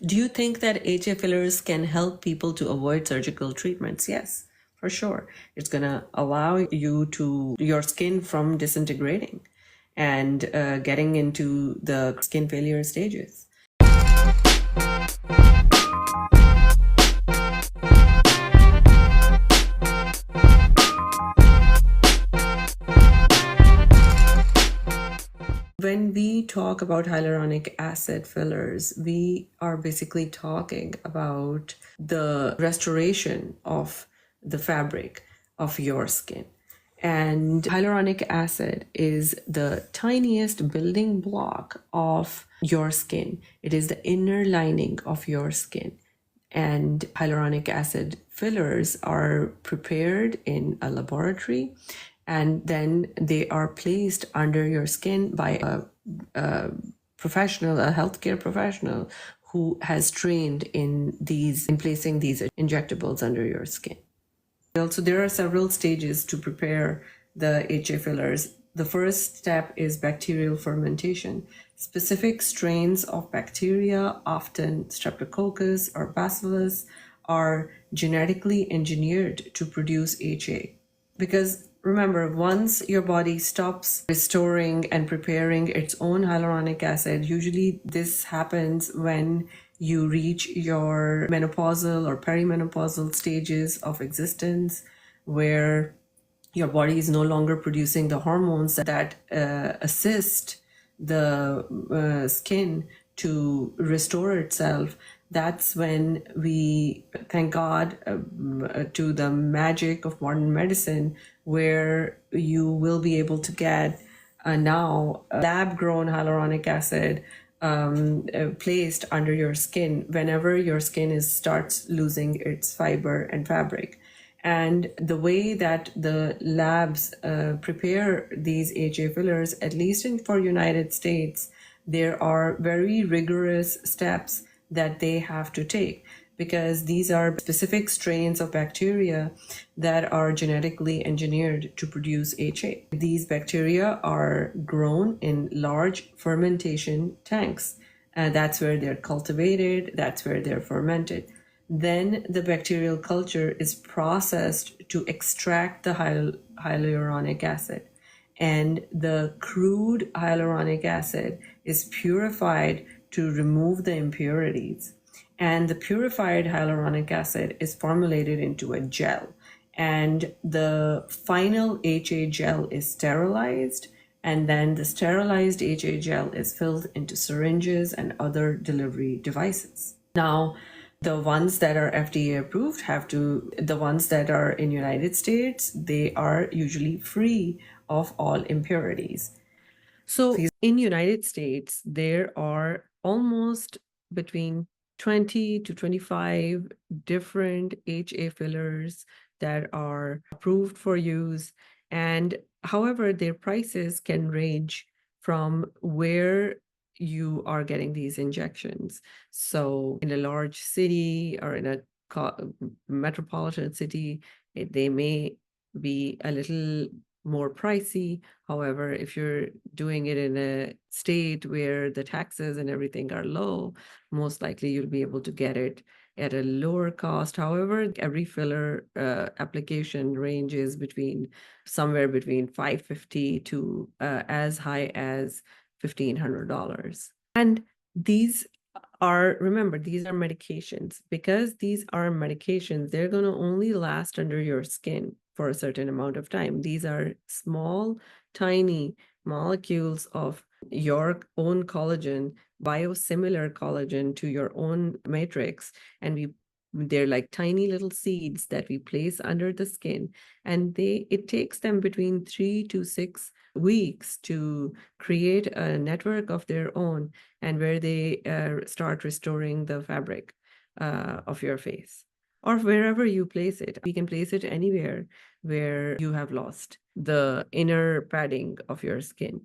Do you think that HA fillers can help people to avoid surgical treatments? Yes, for sure. It's going to allow your skin from disintegrating and getting into the skin failure stages. When we talk about hyaluronic acid fillers, we are basically talking about the restoration of the fabric of your skin. And hyaluronic acid is the tiniest building block of your skin. It is the inner lining of your skin. And hyaluronic acid fillers are prepared in a laboratory, and then they are placed under your skin by a professional, a healthcare professional who has trained in placing these injectables under your skin. Also, there are several stages to prepare the HA fillers. The first step is bacterial fermentation. Specific strains of bacteria, often Streptococcus or Bacillus, are genetically engineered to produce HA. Because remember, once your body stops restoring and preparing its own hyaluronic acid, usually this happens when you reach your menopausal or perimenopausal stages of existence, where your body is no longer producing the hormones that assist the skin to restore itself. That's when we thank God to the magic of modern medicine, where you will be able to get now lab-grown hyaluronic acid placed under your skin whenever your skin starts losing its fiber and fabric. And the way that the labs prepare these HA fillers, at least for United States, there are very rigorous steps that they have to take, because these are specific strains of bacteria that are genetically engineered to produce HA. These bacteria are grown in large fermentation tanks, and that's where they're cultivated, that's where they're fermented. Then the bacterial culture is processed to extract the hyaluronic acid, and the crude hyaluronic acid is purified to remove the impurities. And the purified hyaluronic acid is formulated into a gel, and the final HA gel is sterilized, and then the sterilized HA gel is filled into syringes and other delivery devices. Now, the ones that are FDA approved the ones that are in United States, they are usually free of all impurities. So in United States, there are almost between 20 to 25 different HA fillers that are approved for use. And however, their prices can range from where you are getting these injections. So in a large city or in a metropolitan city, they may be a little more pricey. However, if you're doing it in a state where the taxes and everything are low, most likely you'll be able to get it at a lower cost. However, every filler application ranges somewhere between $550 to as high as $1,500. And remember, these are medications. Because these are medications, they're going to only last under your skin for a certain amount of time. These are small, tiny molecules of your own collagen, biosimilar collagen to your own matrix, and they're like tiny little seeds that we place under the skin, and it takes them between 3 to 6 weeks to create a network of their own, and where they start restoring the fabric of your face, or wherever you place it. We can place it anywhere where you have lost the inner padding of your skin.